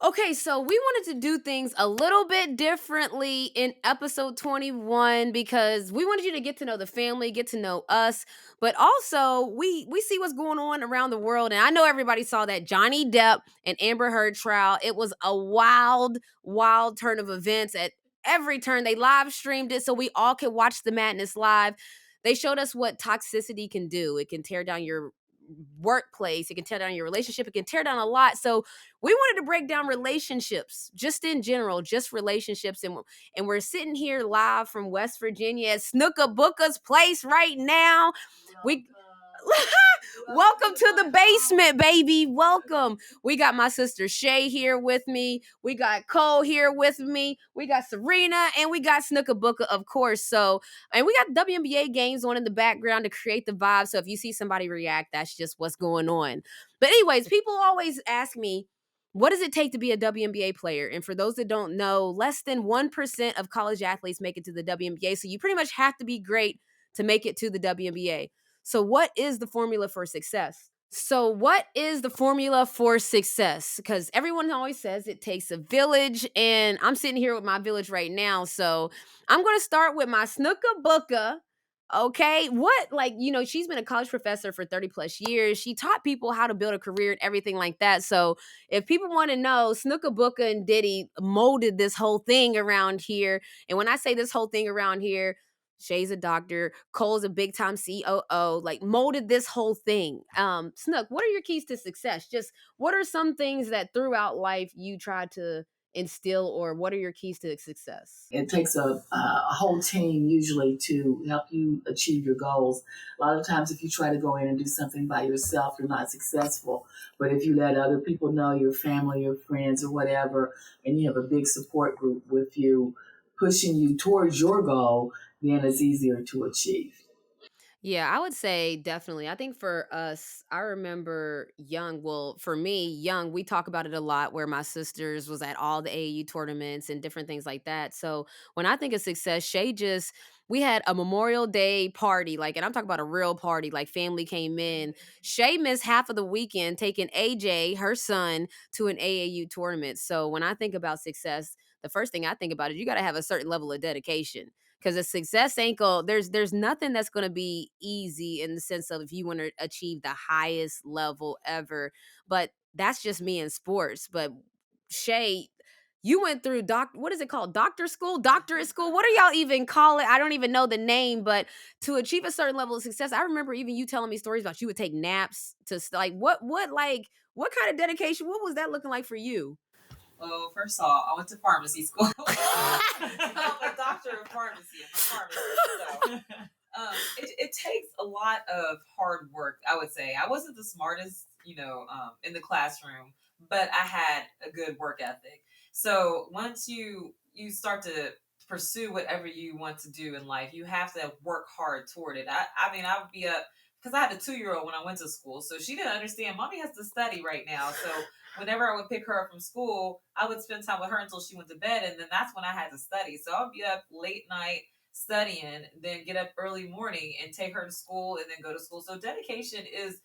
Okay, so we wanted to do things a little bit differently in episode 21 because we wanted you to get to know the family, get to know us, but also we see what's going on around the world. And I know everybody saw that Johnny Depp and Amber Heard trial. It was a wild turn of events at every turn. They live streamed it so we all could watch the madness live. They showed us what toxicity can do. It can tear down your workplace, it can tear down your relationship, it can tear down a lot. So we wanted to break down relationships just in general, just relationships. And we're sitting here live from West Virginia at Snooka Booka's place right now. We welcome to the basement, baby. Welcome. We got my sister Shay here with me. We got Cole here with me. We got Serena and we got Snooka Booka, of course. So, and we got WNBA games on in the background to create the vibe. So if you see somebody react, that's just what's going on. But anyways, people always ask me, what does it take to be a WNBA player? And for those that don't know, less than 1% of college athletes make it to the WNBA. So you pretty much have to be great to make it to the WNBA. So what is the formula for success? Because everyone always says it takes a village, and I'm sitting here with my village right now. So I'm going to start with my Snooka Booka. Okay, she's been a college professor for 30 plus years. She taught people how to build a career and everything like that. So if people want to know, Snooka Booka and Diddy molded this whole thing around here. And when I say this whole thing around here, Shay's a doctor, Cole's a big time COO, like molded this whole thing. Snook, what are your keys to success? Just what are some things that throughout life you try to instill, or what are your keys to success? It takes a whole team usually to help you achieve your goals. A lot of times, if you try to go in and do something by yourself, you're not successful. But if you let other people know, your family, your friends, or whatever, and you have a big support group with you pushing you towards your goal, then it's easier to achieve. Yeah, I would say definitely. I think for us, I remember for me, young, we talk about it a lot where my sisters was at all the AAU tournaments and different things like that. So when I think of success, we had a Memorial Day party, and I'm talking about a real party, like family came in. Shay missed half of the weekend taking AJ, her son, to an AAU tournament. So when I think about success, the first thing I think about is you got to have a certain level of dedication because a success ain't go there's nothing that's going to be easy in the sense of if you want to achieve the highest level ever, but that's just me in sports. But Shay, you went through what is it called, doctorate school, what do y'all even call it? I don't even know the name, but to achieve a certain level of success, I remember even you telling me stories about you would take naps to what kind of dedication, what was that looking like for you? Well, first of all, I went to pharmacy school. I'm a doctor of pharmacy. I'm a pharmacist. So it takes a lot of hard work, I would say. I wasn't the smartest, in the classroom, but I had a good work ethic. So once you start to pursue whatever you want to do in life, you have to work hard toward it. I mean, I would be up because I had a 2 year old when I went to school, so she didn't understand. Mommy has to study right now, so whenever I would pick her up from school, I would spend time with her until she went to bed, and then that's when I had to study. So I'd be up late night studying, then get up early morning and take her to school, and then go to school. So dedication is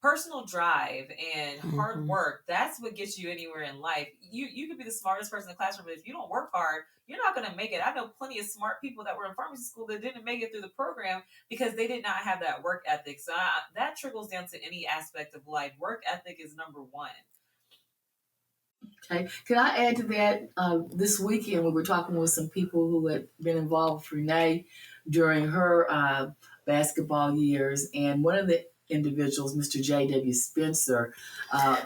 personal drive and hard work. That's what gets you anywhere in life. You could be the smartest person in the classroom, but if you don't work hard, you're not going to make it. I know plenty of smart people that were in pharmacy school that didn't make it through the program because they did not have that work ethic. So that trickles down to any aspect of life. Work ethic is number one. Okay. Can I add to that? This weekend, we were talking with some people who had been involved with Renee during her basketball years, and one of the individuals, Mr. J.W. Spencer,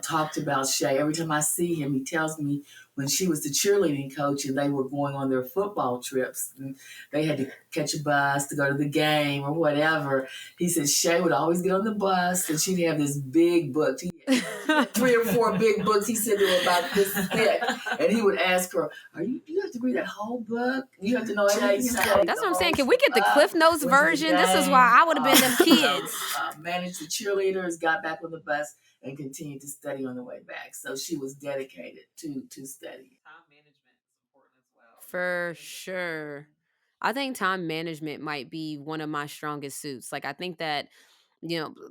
talked about Shay. Every time I see him, he tells me when she was the cheerleading coach and they were going on their football trips, and they had to catch a bus to go to the game or whatever. He said Shay would always get on the bus and she'd have this big book. He had 3 or 4 big books. He said they were about this thick, and he would ask her, you have to read that whole book? You have to know everything." That's what I'm saying. Can we get the Cliff Notes version? This is why I would have been them kids. Managed the cheerleaders, got back on the bus, and continued to study on the way back. So she was dedicated to study. Time management is important as well. For sure. I think time management might be one of my strongest suits. Like I think that,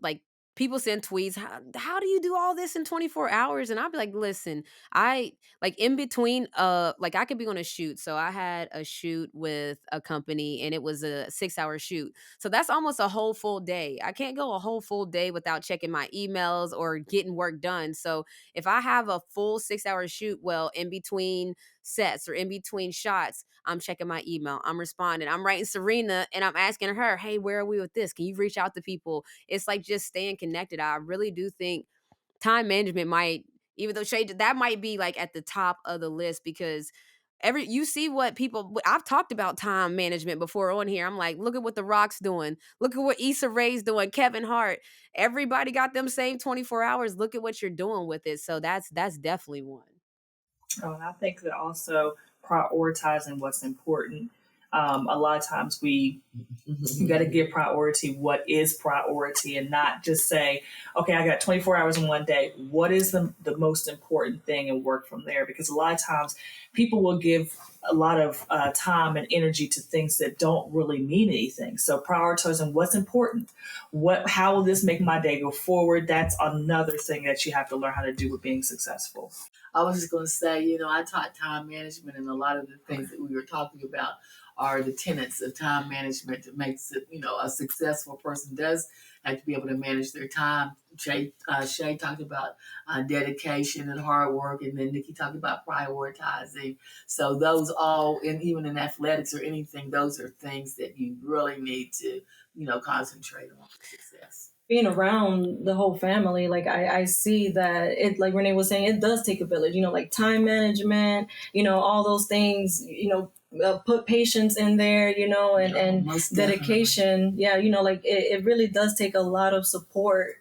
like people send tweets, how do you do all this in 24 hours? And I'll be like, listen, I like in between, like I could be on a shoot. So I had a shoot with a company and it was a 6 hour shoot. So that's almost a whole full day. I can't go a whole full day without checking my emails or getting work done. So if I have a full 6 hour shoot, well, in between sets or in between shots, I'm checking my email. I'm responding. I'm writing Serena and I'm asking her, hey, where are we with this? Can you reach out to people? It's like just staying connected. I really do think time management might, even though Shay, that might be like at the top of the list because you see what people, I've talked about time management before on here. I'm like, look at what The Rock's doing. Look at what Issa Rae's doing, Kevin Hart. Everybody got them same 24 hours. Look at what you're doing with it. So that's definitely one. Oh, and I think that also prioritizing what's important. A lot of times you got to give priority what is priority and not just say, okay, I got 24 hours in one day. What is the most important thing and work from there? Because a lot of times people will give a lot of time and energy to things that don't really mean anything. So prioritizing what's important. How will this make my day go forward? That's another thing that you have to learn how to do with being successful. I was just going to say, I taught time management, and a lot of the things that we were talking about are the tenets of time management that makes it, a successful person does have to be able to manage their time. Shay talked about dedication and hard work, and then Nikki talked about prioritizing. So those all, and even in athletics or anything, those are things that you really need to, concentrate on for success. Being around the whole family, like I see that it, like Renee was saying, it does take a village, like time management, all those things, put patience in there, and dedication. Yeah, like it really does take a lot of support,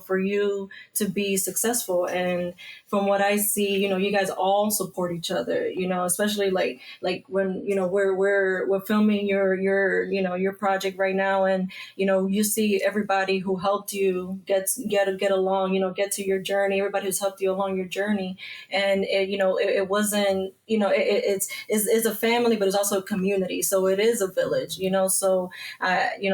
for you to be successful. And from what I see, you guys all support each other, especially like when, we're filming your project right now, and, you see everybody who helped you get along, get to your journey, everybody who's helped you along your journey. And it wasn't, it's a family, but it's also a community. So it is a village, so,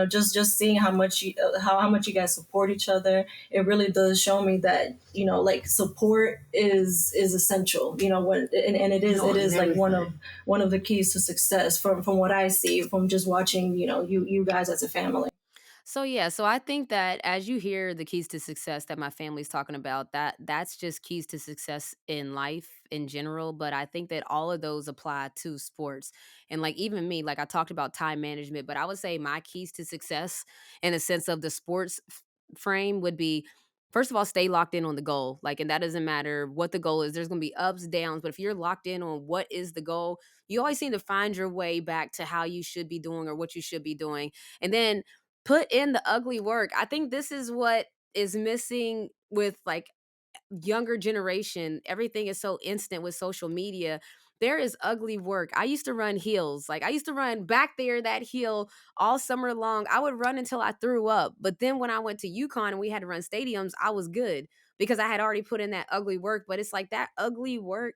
just seeing how much how much you guys support each other, it really does show me that, like support is essential, when, and it is like one of the keys to success from what I see from just watching, you guys as a family. So yeah, so I think that as you hear the keys to success that my family's talking about, that's just keys to success in life in general, but I think that all of those apply to sports. And like even me, like I talked about time management, but I would say my keys to success in a sense of the sports frame would be, first of all, stay locked in on the goal. Like, and that doesn't matter what the goal is. There's going to be ups, downs, but if you're locked in on what is the goal, you always seem to find your way back to how you should be doing or what you should be doing. And then put in the ugly work. I think this is what is missing with like younger generation. Everything is so instant with social media. There is ugly work. I used to run heels. Like I used to run back there that hill all summer long. I would run until I threw up. But then when I went to UConn and we had to run stadiums, I was good because I had already put in that ugly work. But it's like that ugly work,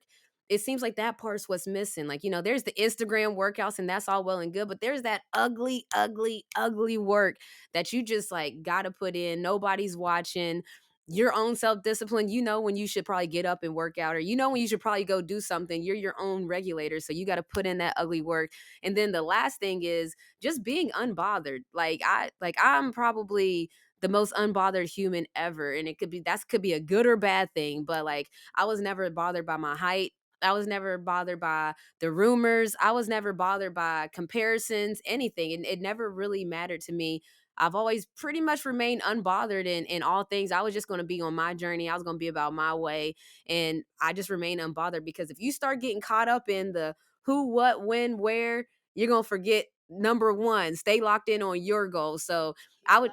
it seems like that part's what's missing. Like, there's the Instagram workouts and that's all well and good, but there's that ugly, ugly, ugly work that you just like got to put in. Nobody's watching. Your own self-discipline, when you should probably get up and work out, or when you should probably go do something. You're your own regulator, so you got to put in that ugly work. And then the last thing is just being unbothered. I'm probably the most unbothered human ever, and that could be a good or bad thing, but like I was never bothered by my height. I was never bothered by the rumors. I was never bothered by comparisons, anything. And it never really mattered to me. I've always pretty much remained unbothered in all things. I was just going to be on my journey. I was going to be about my way. And I just remain unbothered because if you start getting caught up in the who, what, when, where, you're going to forget number one, stay locked in on your goal. So I would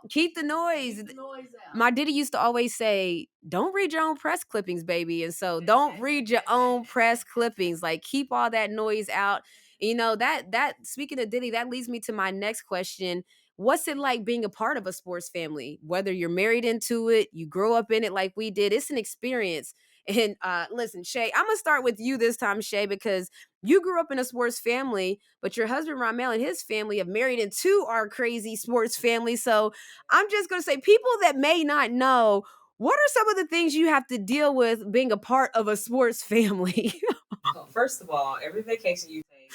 keep the noise. Keep the noise out. My Diddy used to always say, don't read your own press clippings, baby. And so don't read your own press clippings. Like keep all that noise out. That speaking of Diddy, that leads me to my next question. What's it like being a part of a sports family? Whether you're married into it, you grow up in it like we did, it's an experience. And listen, Shay, I'm gonna start with you this time, Shay, because you grew up in a sports family, but your husband Ramel and his family have married into our crazy sports family. So I'm just gonna say, people that may not know, what are some of the things you have to deal with being a part of a sports family? Well, first of all, every vacation you take,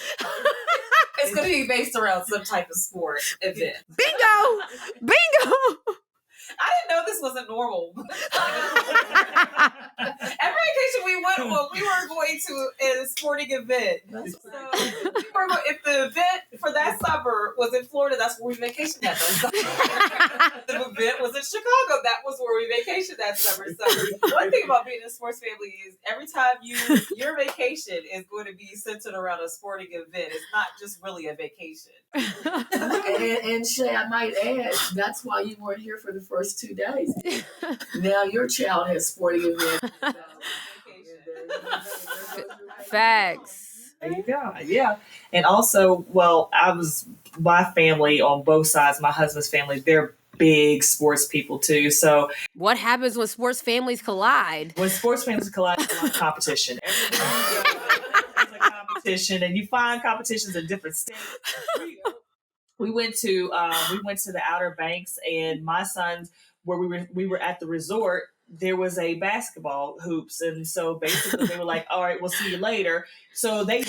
it's going to be based around some type of sport event. Bingo! Bingo! I didn't know this wasn't normal. Every vacation we went on, we were going to a sporting event. So if the event for that summer was in Florida, that's where we vacationed that summer. The event was in Chicago, that was where we vacationed that summer. So one thing about being in a sports family is every time your vacation is going to be centered around a sporting event. It's not just really a vacation. And Shay, I might add, that's why you weren't here for the first 2 days. Now your child has sporting events. Facts. There you go. Yeah. And also, well, my family on both sides, my husband's family, they're big sports people too. So what happens when sports families collide? When sports families collide, there's a lot of competition. Everywhere you go, there's a competition, and you find competitions in different states. We went to the Outer Banks, and my sons, where we were at the resort, there was a basketball hoops, and so basically they were like, "All right, we'll see you later." So they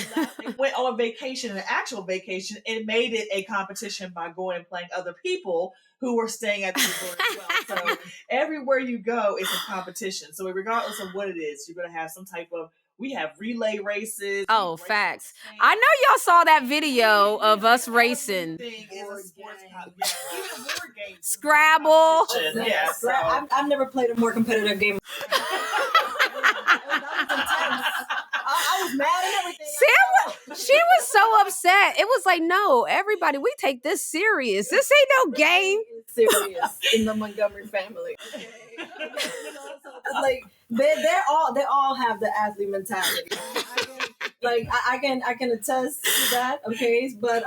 went on vacation, an actual vacation, and made it a competition by going and playing other people who were staying at the resort as well. So everywhere you go, it's a competition. So regardless of what it is, you're going to have some type of. We have relay races. Oh, facts. I know y'all saw that video of us racing. Scrabble. Yeah, so. I've never played a more competitive game. I was mad and everything. She was so upset. It was like, no, everybody, we take this serious. This ain't no game. Serious in the Montgomery family. Okay. Like they all have the athlete mentality. I can attest to that. Okay, but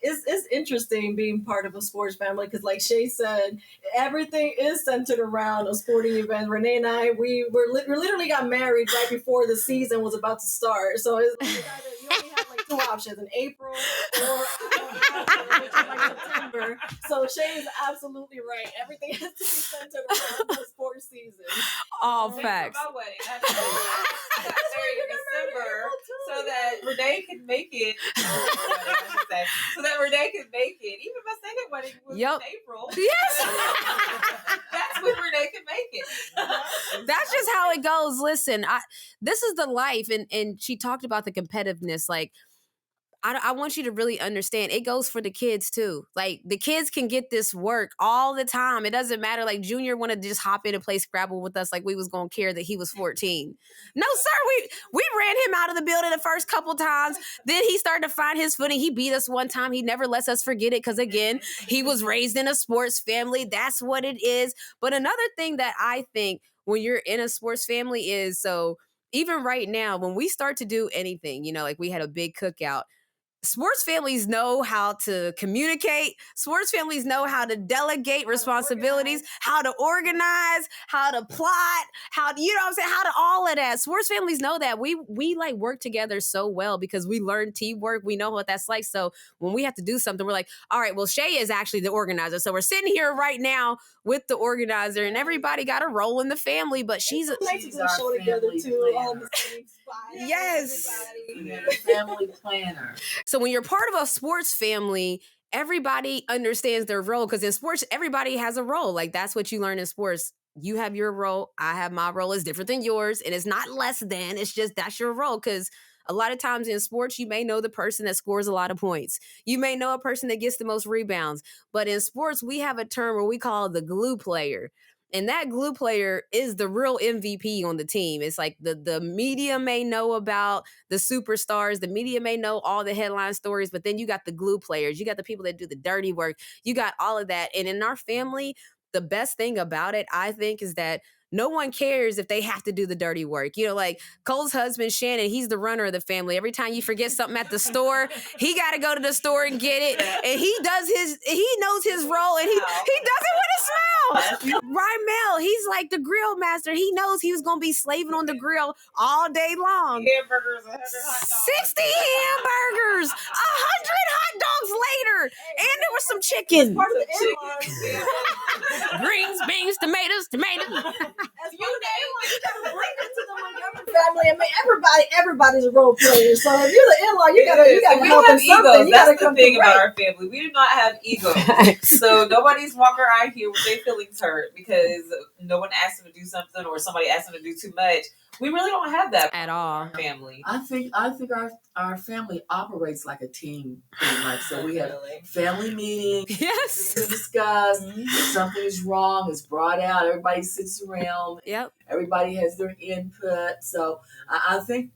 it's interesting being part of a sports family because, like Shay said, everything is centered around a sporting event. Renee and I, we literally got married right before the season was about to start. So it's like you only have like 2 options: in April or like September. So Shay is absolutely right. Everything has to be centered around the sports season. All facts. For my wedding, I got married in December so that Renee could make it. So that Renee could make it. Even my second wedding was in April. Yes. That's when Renee could make it. That's just how it goes. Listen, this is the life. And she talked about the competitiveness. Like, I want you to really understand it goes for the kids too. Like the kids can get this work all the time. It doesn't matter. Like Junior wanted to just hop in and play Scrabble with us like we was going to care that he was 14. No, sir. We ran him out of the building the first couple times. Then he started to find his footing. He beat us one time. He never lets us forget it because, again, he was raised in a sports family. That's what it is. But another thing that I think when you're in a sports family is, so even right now, when we start to do anything, like we had a big cookout, sports families know how to communicate. Sports families know how to delegate responsibilities, how to organize, how to plot, how to, how to all of that. Sports families know that. We like work together so well because we learn teamwork. We know what that's like. So when we have to do something, we're like, all right, well, Shay is actually the organizer. So we're sitting here right now with the organizer and everybody got a role in the family, but she's our show together too, all in the same spot. Yes. Family planner. So when you're part of a sports family, everybody understands their role because in sports, everybody has a role. Like that's what you learn in sports. You have your role. I have my role. It's different than yours. And it's not less than. It's just that's your role because a lot of times in sports, you may know the person that scores a lot of points. You may know a person that gets the most rebounds. But in sports, we have a term where we call the glue player. And that glue player is the real MVP on the team. It's like the media may know about the superstars. The media may know all the headline stories, but then you got the glue players. You got the people that do the dirty work. You got all of that. And in our family, the best thing about it, I think, is that no one cares if they have to do the dirty work. You know, like Cole's husband, Shannon, he's the runner of the family. Every time you forget something at the store, he got to go to the store and get it. And he knows his role, and he does it with a smile. Rymel, he's like the grill master. He knows he was going to be slaving on the grill all day long. Hamburgers, 100 hot dogs. 60 hamburgers, 100 hot dogs later, and there was some chicken. Part of the in-laws. Greens, beans, tomatoes. As you gotta bring it to the Montgomery family. I mean, everybody's a role player. So if you're the in-law, you gotta we help have in something. egos. You That's gotta the come thing about correct. our family. We do not have egos. So nobody's walking around here with their feelings hurt because no one asked them to do something or somebody asked them to do too much. We really don't have that At all. in our family. I think our family operates like a team pretty much. So we have family meetings, Yes. things to discuss. If something is wrong, it's brought out. Everybody sits around. Yep. Everybody has their input. So I think,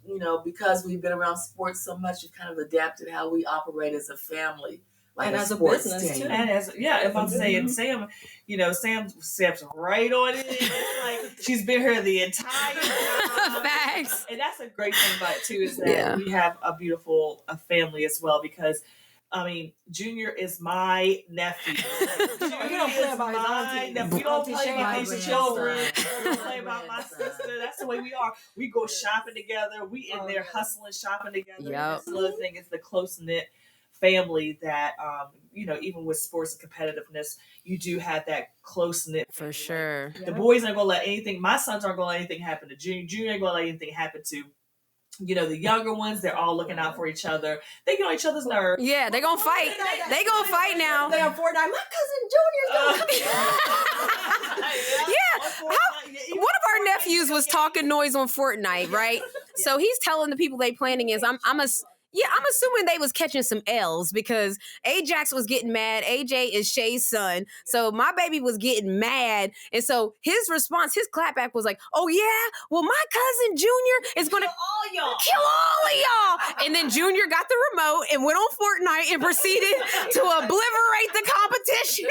because we've been around sports so much, we've kind of adapted how we operate as a family. Like And a as a sports business, team. too. And if I'm saying Sam, Sam steps right on it. It's like she's been here the entire time. Facts. And that's a great thing about it too, is that Yeah. we have a beautiful family as well, because Junior is my nephew. Junior You don't play is about his my aunties. nephew. We don't Auntie play Shay, about Auntie these Shay. children. We My don't play about my grandson. sister. That's the way we are. We go shopping together. We in there yeah. hustling, shopping together. Yep. That's another thing, is the close-knit family that even with sports and competitiveness, you do have that close-knit For family. sure. The boys aren't gonna let anything, my sons aren't gonna let anything happen to Junior. Junior ain't gonna let anything happen to the younger ones. They're all looking out for each other. They get on each other's nerves. Yeah, they gonna fight. They gonna fight now. They on Fortnite. My cousin Junior's Yeah. One of our nephews was talking noise on Fortnite, right? So he's telling the people they planning is I'm assuming they was catching some L's because Ajax was getting mad. AJ is Shay's son. So my baby was getting mad. And so his response, his clapback was like, oh yeah, well my cousin Junior is going to kill all of y'all. And then Junior got the remote and went on Fortnite and proceeded to obliterate the competition.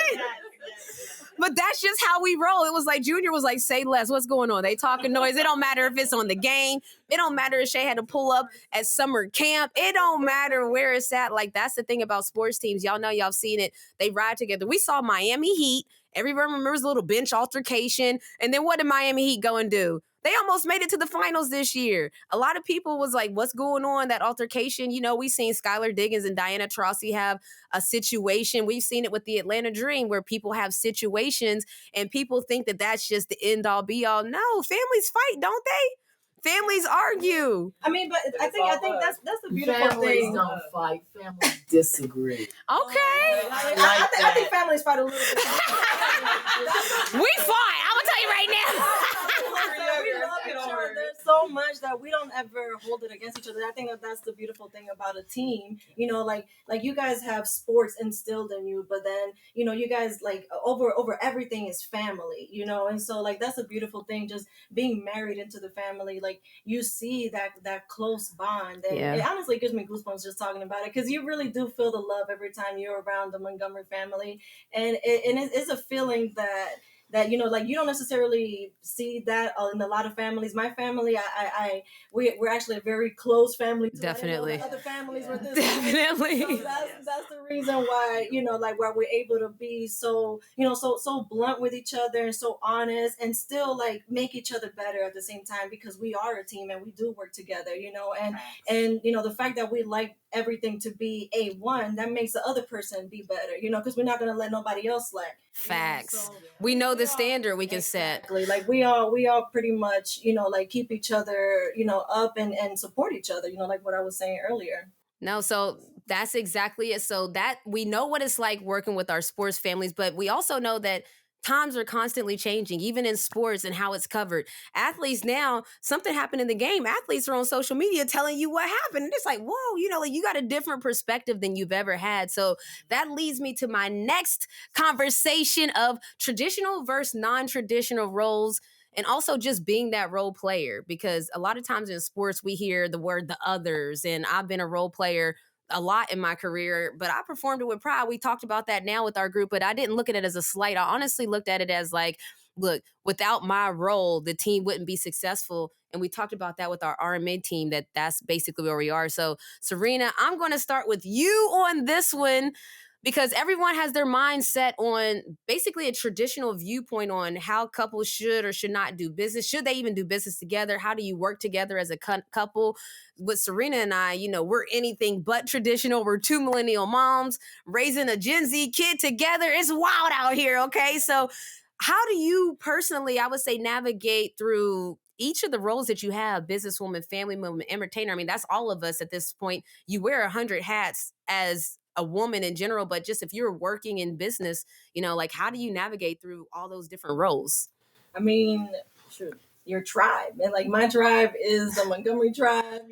But that's just how we roll. It was like Junior was like, say less. What's going on? They talking noise. It don't matter if it's on the game. It don't matter if Shay had to pull up at summer camp. It don't matter where it's at. Like, that's the thing about sports teams. Y'all know, y'all seen it. They ride together. We saw Miami Heat. Everyone remembers a little bench altercation. And then what did Miami Heat go and do? They almost made it to the finals this year. A lot of people was like, what's going on? That altercation, we seen Skylar Diggins and Diana Taurasi have a situation. We've seen it with the Atlanta Dream where people have situations and people think that that's just the end all be all. No, families fight, don't they? Families argue. I mean, but I think that's the beautiful Families thing. don't fight. Families disagree. Okay. I think families fight a little bit. We fight. I'm going to tell you right now. We love each other so much that we don't ever hold it against each other. I think that's the beautiful thing about a team. Like you guys have sports instilled in you, but then you guys like over everything is family. And so like that's a beautiful thing. Just being married into the family, like you see that close bond, and it honestly gives me goosebumps just talking about it, because you really do feel the love every time you're around the Montgomery family, and it's a feeling that like you don't necessarily see that in a lot of families. My family, we're actually a very close family too. Definitely. I didn't know that other families were this Definitely. way. So that's the reason why why we're able to be so so blunt with each other and so honest, and still like make each other better at the same time, because we are a team and we do work together. And the fact that we like everything to be A1, that makes the other person be better. Because we're not gonna let nobody else slack. Facts. So We know the standard we can set. exactly. Like we all pretty much like keep each other up and support each other. Like what I was saying earlier. No, so that's exactly it. So that we know what it's like working with our sports families, but we also know that times are constantly changing, even in sports and how it's covered. Athletes now, something happened in the game. Athletes are on social media telling you what happened. And it's like, whoa, like you got a different perspective than you've ever had. So that leads me to my next conversation of traditional versus non-traditional roles. And also just being that role player, because a lot of times in sports, we hear the word the others. And I've been a role player a lot in my career, but I performed it with pride. We talked about that now with our group, but I didn't look at it as a slight. I honestly looked at it as like, look, without my role, the team wouldn't be successful. And we talked about that with our RMA team, that's basically where we are. So, Serena, I'm going to start with you on this one because everyone has their mind set on basically a traditional viewpoint on how couples should or should not do business. Should they even do business together? How do you work together as a couple? With Serena and I, we're anything but traditional. We're two millennial moms raising a Gen Z kid together. It's wild out here, okay? So how do you personally, I would say, navigate through each of the roles that you have, businesswoman, family woman, entertainer? I mean, that's all of us at this point. You wear 100 hats as a woman in general, but just if you're working in business, like how do you navigate through all those different roles? I mean, shoot, your tribe. And like my tribe is the Montgomery tribe,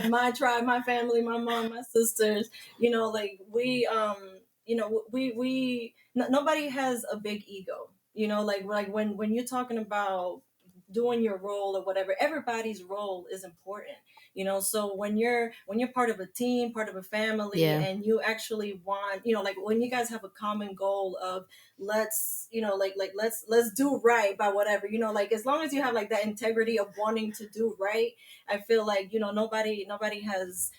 my tribe, my family, my mom, my sisters, like nobody has a big ego, like when you're talking about doing your role or whatever, everybody's role is important, so when you're part of a team, part of a family, Yeah. and you actually want, like when you guys have a common goal of let's let's do right by whatever, like as long as you have like that integrity of wanting to do right, I feel like nobody has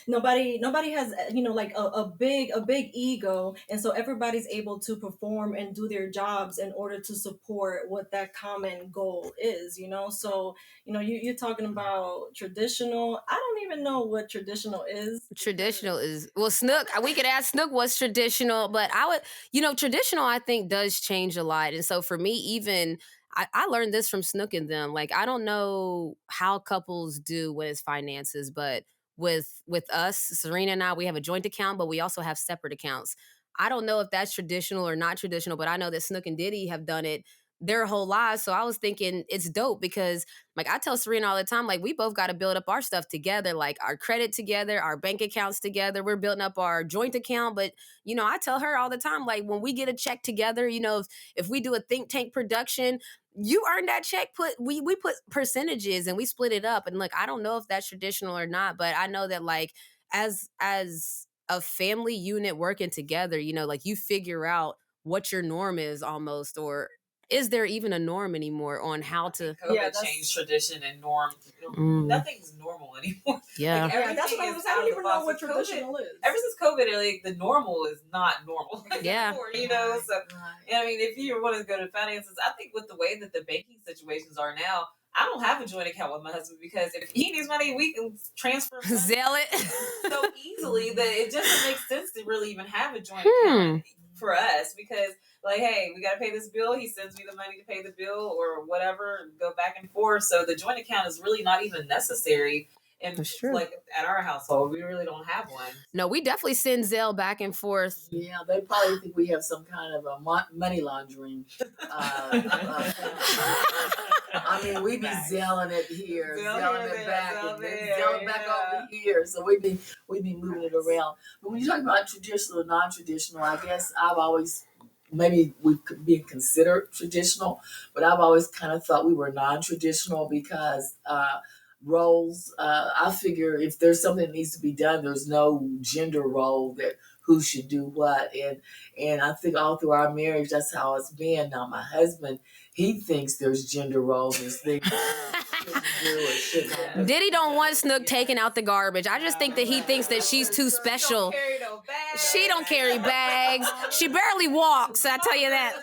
nobody has like a big ego, and so everybody's able to perform and do their jobs in order to support what that common goal is, so you're talking about traditional. I don't even know what traditional is. Traditional is, well, Snook, we could ask Snook what's traditional, but I would, traditional I think does change a lot. And so for me, even I learned this from Snook and them. Like, I don't know how couples do when it's finances, but with us, Serena and I, we have a joint account, but we also have separate accounts. I don't know if that's traditional or not traditional, but I know that Snook and Diddy have done it their whole lives. So I was thinking it's dope because like I tell Serena all the time, like we both got to build up our stuff together, like our credit together, our bank accounts together. We're building up our joint account. But, I tell her all the time, like when we get a check together, if we do a think tank production, you earn that check, we put percentages and we split it up. And look, I don't know if that's traditional or not, but I know that like as a family unit working together, like you figure out what your norm is almost, or is there even a norm anymore on how to? COVID changed tradition and norm. Nothing's normal anymore. Yeah, like that's what I don't even know what traditional is. Ever since COVID, like the normal is not normal. Yeah, anymore, so I mean, if you want to go to finances, I think with the way that the banking situations are now, I don't have a joint account with my husband because if he needs money, we can transfer Zelle it so easily that it doesn't make sense to really even have a joint account for us because. Like, hey, we got to pay this bill. He sends me the money to pay the bill or whatever, go back and forth. So the joint account is really not even necessary. And like at our household, we really don't have one. No, we definitely send Zelle back and forth. Yeah, they probably think we have some kind of a money laundering. I mean, we be zelling it here, zelling it back, and then zelling back over here. So we be moving it around. But when you talk about traditional or non-traditional, I guess I've always. Maybe we could be considered traditional, but I've always kind of thought we were non-traditional because roles. I figure if there's something that needs to be done, there's no gender role that who should do what, and I think all through our marriage, that's how it's been. Now my husband, he thinks there's gender roles and things. Diddy don't want Snook taking out the garbage. I just think that he thinks that she's too special. She don't carry bags. She barely walks. I tell you that.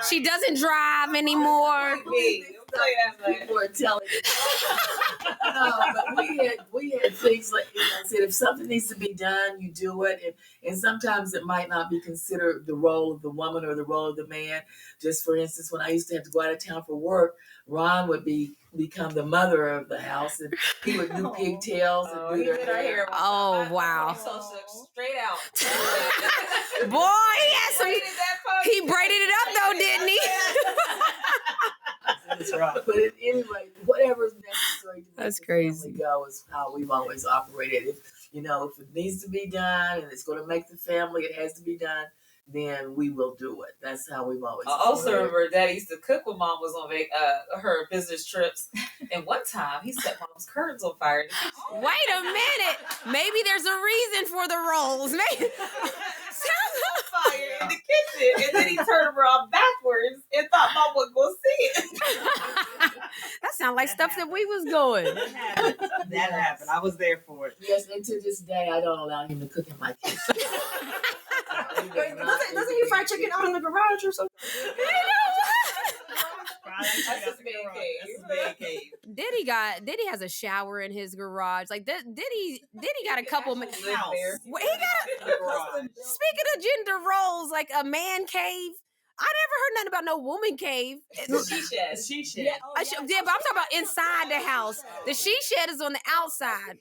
She doesn't drive anymore. People are telling me. No, but we had things like I said. If something needs to be done, you do it, and sometimes it might not be considered the role of the woman or the role of the man. Just for instance, when I used to have to go out of town for work, Ron would become the mother of the house, and he would do pigtails and do their hair. Oh wow! Straight out. Boy, he braided it up though, didn't he? That's right. But anyway, whatever is necessary to That's make crazy. the family go is how we've always operated. If it needs to be done and it's going to make the family, it has to be done. then we will do it. That's how we've always. I also remember Daddy used to cook when Mom was on her business trips, and one time he set Mom's curtains on fire. Wait a minute. Maybe there's a reason for the rolls. Maybe. On fire in the kitchen, and then he turned around backwards and thought Mom wasn't gonna see it. That sounds like stuff that we was doing. That happened. I was there for it. Yes, and to this day, I don't allow him to cook in my kitchen. Doesn't he fry chicken out in the garage or something? That's his man cave. Diddy has a shower in his garage. Like Diddy got a couple. He got speaking of gender roles, like a man cave. I never heard nothing about no woman cave. The she shed. She shed. Yeah, but I'm talking about inside the house. The she shed is on the outside.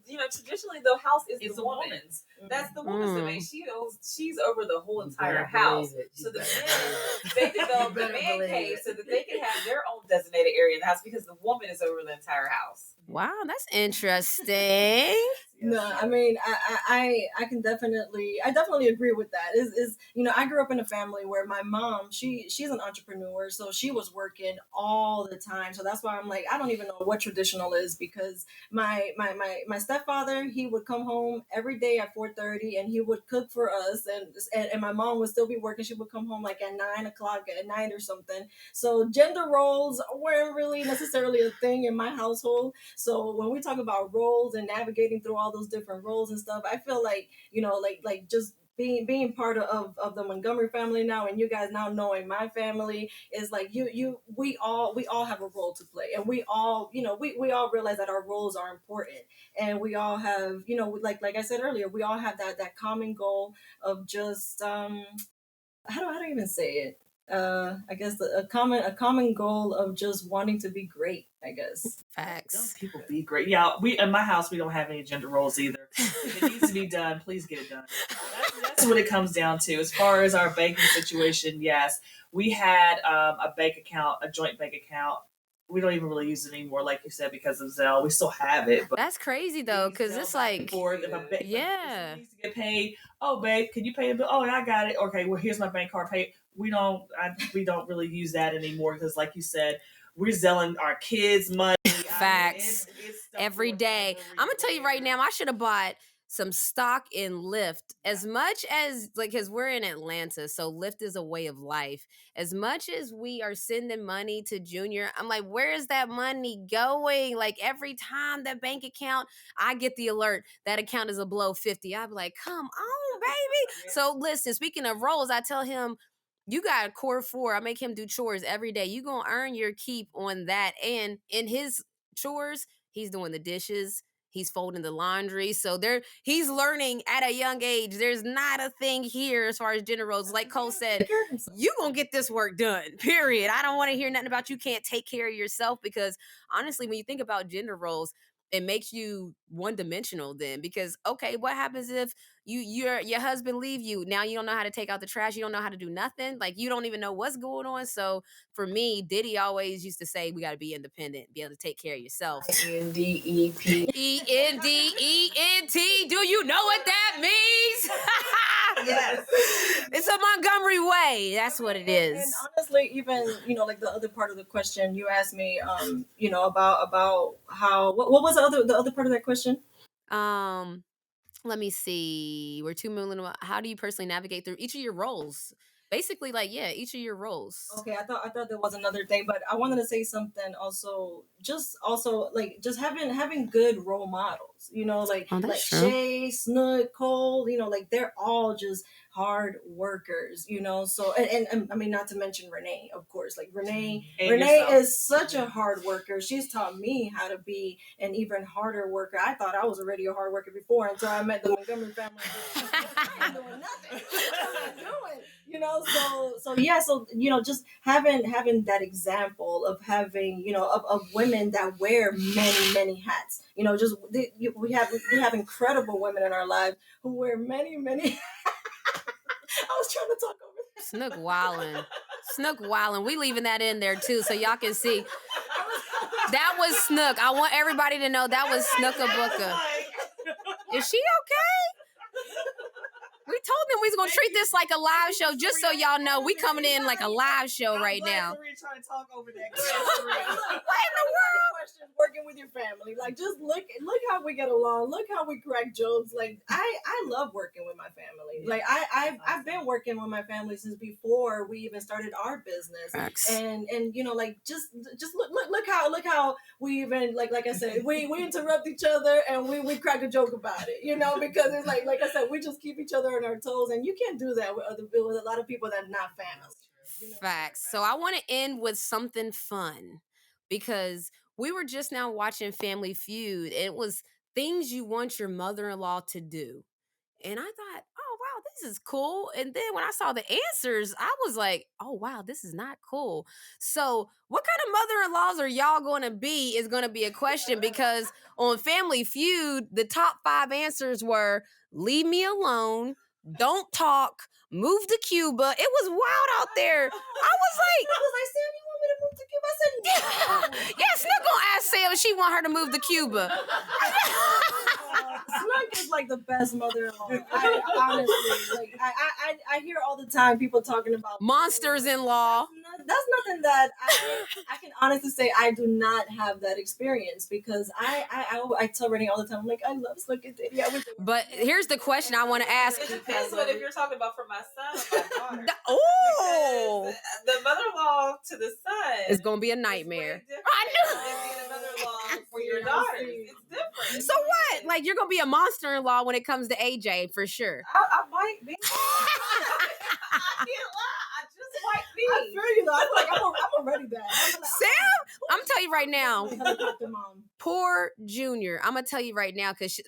Because traditionally the house is the woman's. That's the woman's domain. She's over the whole entire house. So the men, they developed the man cave so that they can have their own designated area in the house because the woman is over the entire house. Wow, that's interesting. No, I mean, I can definitely agree with that. Is I grew up in a family where my mom, she's an entrepreneur, so she was working all the time. So that's why I'm like, I don't even know what traditional is, because my stepfather, he would come home every day at 4:30 and he would cook for us, and my mom would still be working. She would come home like at 9 o'clock at night or something. So gender roles weren't really necessarily a thing in my household. So when we talk about roles and navigating through all those different roles and stuff, I feel like, like just being part of the Montgomery family now, and you guys now knowing my family, is like we all have a role to play, and we all we all realize that our roles are important, and we all have like I said earlier, we all have that common goal of just how do I even say it? I guess a common goal of just wanting to be great, I guess. Facts. Those people be great. Yeah, we in my house we don't have any gender roles either. If it needs to be done, please get it done. That's what it comes down to. As far as our banking situation, yes, we had a joint bank account. We don't even really use it anymore, like you said, because of Zelle. We still have it. But that's crazy though, because it's like, yeah, needs to get paid. Oh, babe, can you pay the bill? Oh, I got it. Okay, well, here's my bank card. Pay. We don't really use that anymore because, like you said, we're selling our kids money. Facts. It's every day. I'm gonna tell you right now, I should have bought some stock in Lyft. As much as because we're in Atlanta, so Lyft is a way of life. As much as we are sending money to Junior, I'm like, where is that money going? Like every time that bank account, I get the alert that account is below 50. I'd be like, come on, baby. So listen, speaking of roles, I tell him, you got a core 4. I make him do chores every day. You gonna earn your keep on that. And in his chores, he's doing the dishes. He's folding the laundry. So he's learning at a young age. There's not a thing here as far as gender roles. Like Cole said, you gonna get this work done, period. I don't want to hear nothing about you can't take care of yourself, because honestly, when you think about gender roles, it makes you one-dimensional then, because okay, what happens if your husband leave you? Now you don't know how to take out the trash, you don't know how to do nothing, like you don't even know what's going on. So for me, Diddy always used to say we got to be independent, be able to take care of yourself. INDEP. ENDENT. Do you know what that means? Yes. It's a Montgomery way. That's what it is. And honestly, even like the other part of the question you asked me, about how what was the other part of that question? Let me see. We're 2 million. How do you personally navigate through each of your roles? Basically, each of your roles. Okay, I thought there was another thing, but I wanted to say something also. Just having good role models. Like Shay, Snook, Cole. Like they're all just hard workers. So and I mean, not to mention Renee, of course. Like Renee is such a hard worker. She's taught me how to be an even harder worker. I thought I was already a hard worker before until I met the Montgomery family. I ain't doing nothing. I'm not doing. So just having that example of having of women that wear many hats. We have incredible women in our lives who wear many. I was trying to talk over there. Snook wildin'. We leaving that in there too, so y'all can see. That was Snook. I want everybody to know that was Snooka Booka. Is she okay? We told them we was gonna treat this like a live show, just so y'all know we coming in like a live show right now. We're trying to talk over that. What in the world? Questions working with your family. Like, just look how we get along. Look how we crack jokes. Like, I love working with my family. Like, I've been working with my family since before we even started our business. Facts. And you know, like, just look how we even like I said, we interrupt each other and we crack a joke about it. You know, because it's like I said, we just keep each other on our toes, and you can't do that with a lot of people that are not family. You know? Facts. So I want to end with something fun, because we were just now watching Family Feud. It was things you want your mother-in-law to do. And I thought, oh, wow, this is cool. And then when I saw the answers, I was like, oh, wow, this is not cool. So what kind of mother-in-laws are y'all going to be is going to be a question, because on Family Feud, the top 5 answers were leave me alone, don't talk, move to Cuba. It was wild out there. I was like, Sam, you want me to move to Cuba? I said, no. yeah, Snook gonna ask Sam if she want her to move to Cuba. Snook is like the best mother-in-law. Honestly, like I hear all the time people talking about Monsters-in-law. That's nothing that I can honestly say I do not have that experience, because I tell Renee all the time, I'm like, I love Snook and Diddy. But here's the question I want to ask. It depends on if you're talking about for my son or my daughter. Oh, The mother-in-law to the son it's gonna be a is way nightmare. different I knew. than being a mother-in-law for your daughters. It's different. So what? Like, you're gonna be a monster-in-law when it comes to AJ for sure. I might be. I can't lie. I just might be. I feel you though. I'm like, I'm already bad. Sam, I'm gonna tell you right now. Helicopter mom. Poor Junior. I'm gonna tell you right now, because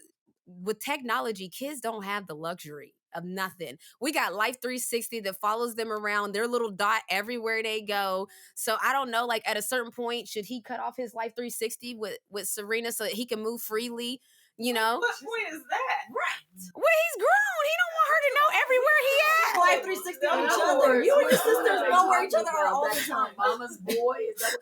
with technology, kids don't have the luxury of nothing. We got Life 360 that follows them around, their little dot everywhere they go. So I don't know, like, at a certain point, should he cut off his Life 360 with Serena so that he can move freely? You know? What point is that? Right. Well, he's grown. He don't want her to know everywhere he at. Life 360 on each other. You and your sisters know where each other are all the time. Mama's boy. Is that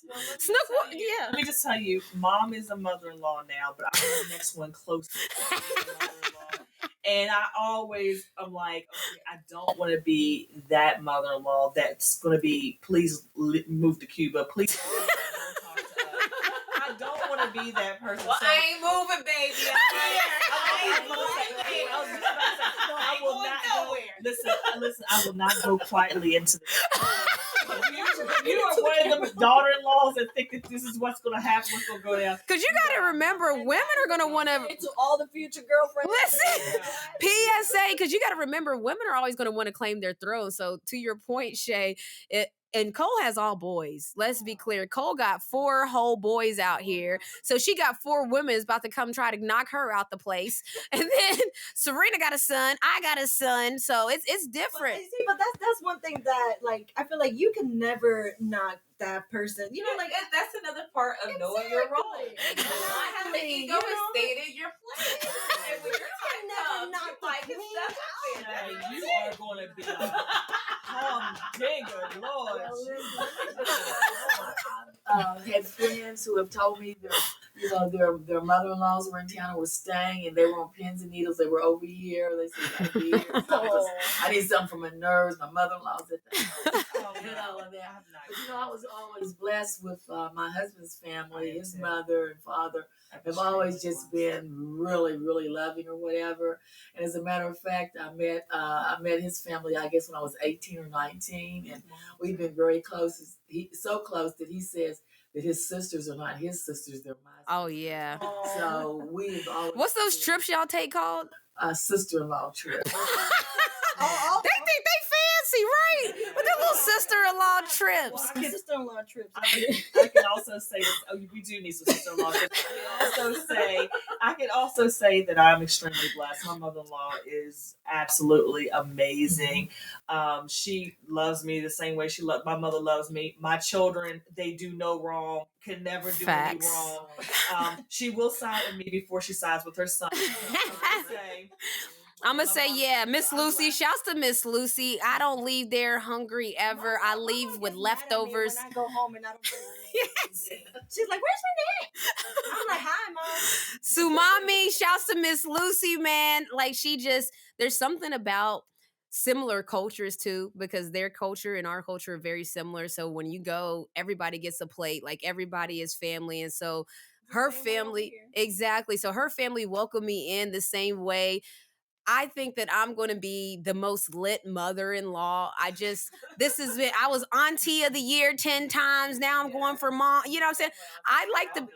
what Snook, yeah. Let me just tell you, mom is a mother-in-law now, but I'm the next one close to the mother-in-law. And I'm like, okay, I don't want to be that mother-in-law that's going to be, please move to Cuba. Please don't talk to us. I don't want to be that person. Well, So- I ain't moving, baby. I will not go. Listen, I will not go quietly into this. You are one of them daughter-in-laws that think that this is what's going to happen, what's going to go down. Because you got to remember, women are going to want to... To all the future girlfriends. Listen, PSA, because you got to remember, women are always going to want to claim their throne. So to your point, Shay, and Cole has all boys. Let's be clear. Cole got 4 whole boys out here. So she got 4 women about to come try to knock her out the place. And then Serena got a son. I got a son. So it's different. But that's one thing that, like, I feel like you can never knock that person. You know, like, that's another part of knowing your role. Exactly. Not having the ego You is know? stated your place. And when your time comes, knock you the like it's queen stuff Hey, you are going to be a humdinger, Lord. had friends who have told me their mother-in-laws were in town and were staying, and they were on pins and needles. They were over here. They said, I need something for my nerves. My mother-in-law's at the house. And all of that. But I was always blessed with my husband's family, his mother and father. Have always just been really, really loving or whatever. And as a matter of fact, I met his family, I guess, when I was 18 or 19, and we've been very close. So close that he says that his sisters are not his sisters; they're my sisters. Oh, yeah. So we've always. What's those trips y'all take called? Sister-in-law trip. They think they fancy, right? With their little sister-in-law trips. Sister-in-law trips. I can also say this. Oh, we do need some sister-in-law trips. I can also say that I'm extremely blessed. My mother-in-law is absolutely amazing. She loves me the same way my mother loves me. My children, they do no wrong, can never do any wrong. She will side with me before she sides with her son. I'm going to say, yeah, Miss Lucy. Shouts to Miss Lucy. I don't leave there hungry ever. I leave with leftovers. When I go home and I don't yes. She's like, where's Renee? I'm like, hi, Mom. Sumami, shouts to Miss Lucy, man. Like, she just, there's something about similar cultures too, because their culture and our culture are very similar. So when you go, everybody gets a plate, like everybody is family. And so her family, exactly. So her family welcomed me in the same way. I think that I'm going to be the most lit mother-in-law. I was auntie of the year 10 times. Now I'm going for mom. You know what I'm saying? I like the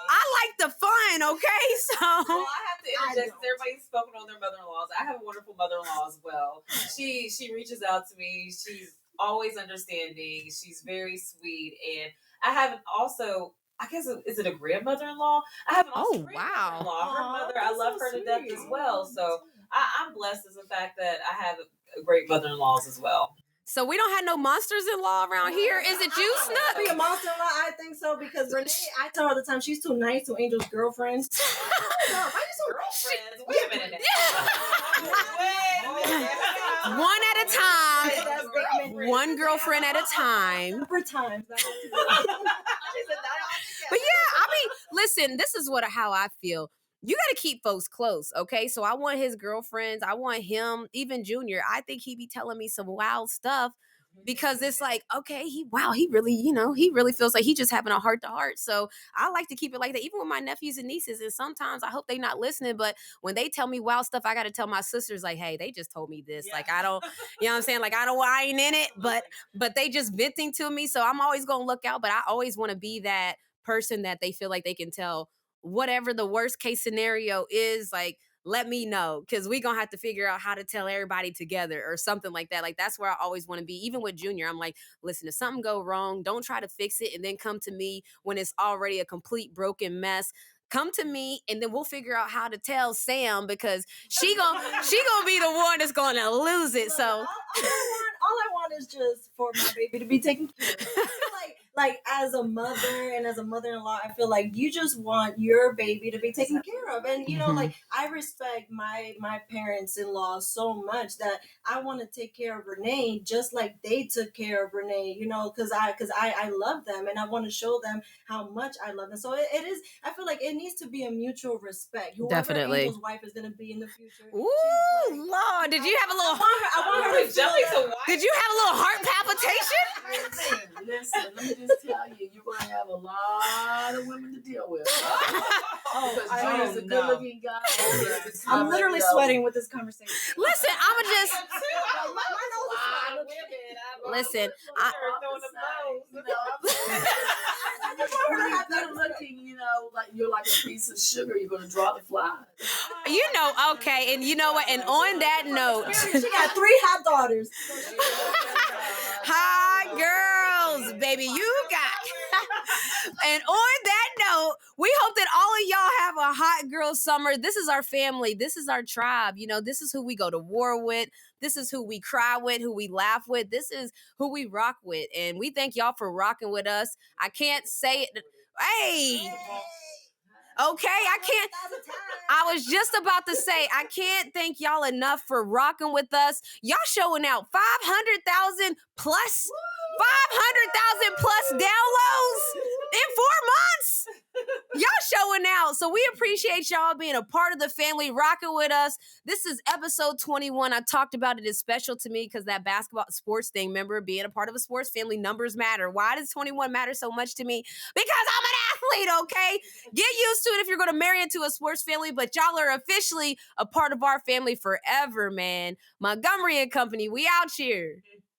I like the fun, okay? So well, I have to interject because everybody's spoken on their mother-in-laws. I have a wonderful mother-in-law as well. She reaches out to me. She's always understanding. She's very sweet, and I have also. I guess is it a grandmother-in-law? I have an also grandmother-in-law. Her mother, I love her to death as well. So I'm blessed as the fact that I have great mother-in-laws as well. So we don't have no monsters-in-law around here. Is it you, Snook? Be a monster-in-law? I think so because Renee, I tell her all the time she's too nice to Angel's girlfriends. Girlfriends? Wait a minute. One at a time. One girlfriend at a time. For times. But yeah, I mean, listen, this is how I feel. You got to keep folks close, okay? So I want his girlfriends. I want him, even Junior. I think he be telling me some wild stuff because it's like, okay, he really, he really feels like he just having a heart-to-heart. So I like to keep it like that, even with my nephews and nieces. And sometimes I hope they not listening, but when they tell me wild stuff, I got to tell my sisters like, hey, they just told me this. Yeah. Like, I don't, you know what I'm saying? Like, I ain't in it, but they just venting to me. So I'm always going to look out, but I always want to be that person that they feel like they can tell whatever the worst case scenario is, like, let me know, because we're going to have to figure out how to tell everybody together or something like that. Like, that's where I always want to be. Even with Junior, I'm like, listen, if something go wrong, don't try to fix it and then come to me when it's already a complete broken mess. Come to me and then we'll figure out how to tell Sam, because she gonna be the one that's gonna lose it. So all I want is just for my baby to be taken care of. I feel like as a mother and as a mother-in-law, I feel like you just want your baby to be taken care of. And like, I respect my parents-in-law so much that I want to take care of Renee just like they took care of Renee, because I love them and I want to show them how much I love them. So it is, I feel like it needs to be a mutual respect. Whoever definitely Angel's wife is going to be in the future. Ooh, Lord, did you have a little I want her to jelly to wife. Did you have a little heart palpitation? Listen, let me just tell you, you're going to have a lot of women to deal with. Because Junior's a good-looking guy. I'm literally sweating with this conversation. Listen, I'ma just listen. Good looking, like you're like a piece of sugar. You're going to draw the flies. Okay, and you know what? And on that note, she got 3 hot daughters. Hot girls, baby, you got. And on that note, we hope that all of y'all have a hot girl summer. This is our family. This is our tribe. This is who we go to war with. This is who we cry with, who we laugh with. This is who we rock with. And we thank y'all for rocking with us. I can't say it. Hey. Okay, I was just about to say, I can't thank y'all enough for rocking with us. Y'all showing out 500,000 plus, 500,000 plus downloads in 4 months. Y'all showing out. So we appreciate y'all being a part of the family, rocking with us. This is episode 21. I talked about it. It's special to me because that basketball sports thing, remember, being a part of a sports family, numbers matter. Why does 21 matter so much to me? Because I'm an athlete, okay? Get used to it if you're going to marry into a sports family, but y'all are officially a part of our family forever, man. Montgomery and Company, we out here.